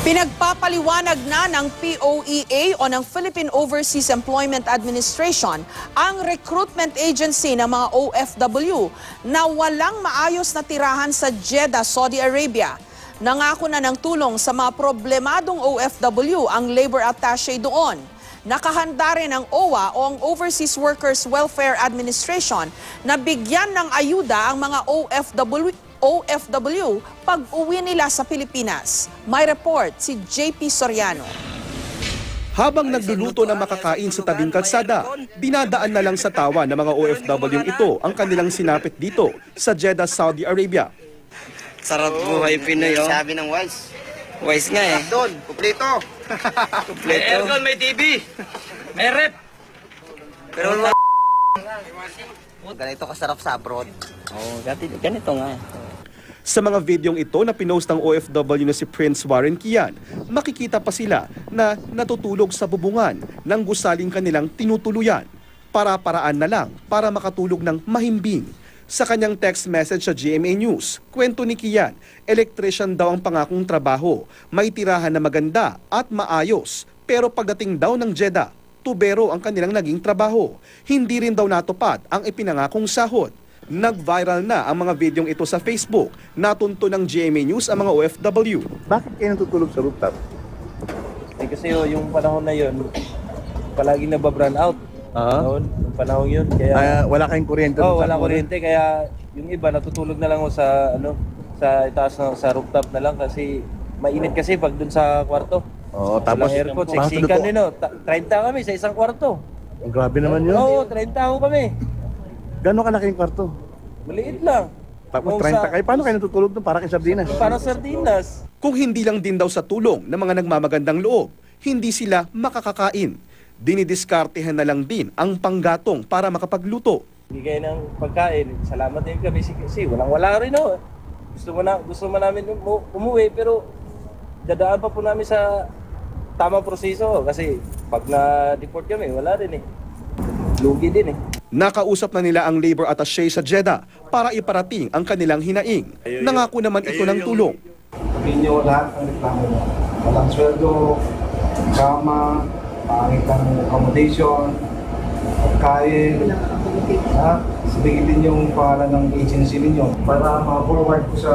Pinagpapaliwanag na ng POEA o ng Philippine Overseas Employment Administration ang recruitment agency ng mga OFW na walang maayos na tirahan sa Jeddah, Saudi Arabia. Nangako na ng tulong sa mga problemadong OFW ang labor attaché doon. Nakahanda rin ang OWA o ang Overseas Workers Welfare Administration na bigyan ng ayuda ang mga OFW pag-uwi nila sa Pilipinas. May report si JP Soriano. Habang nagluluto ng makakain sa tabing kalsada, dinadaan na lang sa tawa ng mga OFW ito ang kanilang sinapit dito sa Jeddah, Saudi Arabia. Sarap buhay Pinoy, oh. Sabi ng Wise. Wise nga eh. Doon, kumpleto. May aircon, may TV, may rep. Pero wala. Ganito kasarap sa abroad. Oh, ganito nga. Sa mga videong ito na pinost ng OFW na si Prince Warren Kian, makikita pa sila na natutulog sa bubungan ng gusaling kanilang tinutuluyan. Para-paraan na lang para makatulog ng mahimbing. Sa kanyang text message sa GMA News, kwento ni Kian, electrician daw ang pangakong trabaho, may tirahan na maganda at maayos. Pero pagdating daw ng Jeddah, tubero ang kanilang naging trabaho. Hindi rin daw natupad ang ipinangakong sahod. Nag-viral na ang mga videong ito sa Facebook. Natunto ng GMA News ang mga OFW. Bakit kayo natutulog sa rooftop? Kasi yung panahon na yun, palagi nababran out. Noon, yung panahon yun. Kaya, Wala kayong kuryente? wala kuryente. Kaya yung iba natutulog na lang sa, sa itaas sa rooftop na lang kasi mainit kasi pag dun sa kwarto. Tapos aircon, siksikan din. 30 kami sa isang kwarto. Grabe naman yun. Oo, 30 ako kami. Gano'ng kalaki yung kwarto? Maliit lang. Tapos 30 kayo. Paano kayo natutulog doon? Para kay sardinas? Parang sardinas. Kung hindi lang din daw sa tulong ng mga nagmamagandang loob, hindi sila makakakain. Dinidiskartehan na lang din ang panggatong para makapagluto. Bigay ng pagkain. Salamat din kami kasi walang-wala rin o. Gusto mo namin umuwi pero dadaan pa po namin sa tamang proseso kasi pag na-deport kami, wala rin eh. Lugi din eh. Nakausap na nila ang labor attaché sa Jeddah para iparating ang kanilang hinaing. Nangako naman ito ng tulong. Sabihin niyo lahat ng reklamo mo. Walang sweldo, kama, pangit ang accommodation, pagkain. Sabihin din yung pangalan ng agency ninyo para ma-forward ko sa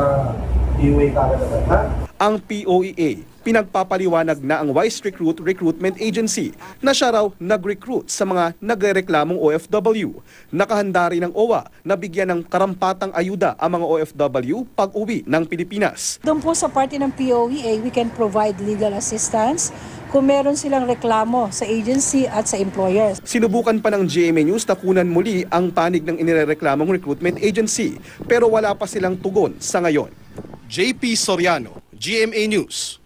DOA kagad. Ang POEA, pinagpapaliwanag na ang Wise Recruitment Agency na siya raw nag-recruit sa mga nagrereklamong OFW. Nakahanda rin ng OWA na bigyan ng karampatang ayuda ang mga OFW pag-uwi ng Pilipinas. Doon po sa party ng POEA, we can provide legal assistance kung meron silang reklamo sa agency at sa employers. Sinubukan pa ng GMA News na kunan muli ang panig ng inireklamong recruitment agency pero wala pa silang tugon sa ngayon. JP Soriano, GMA News.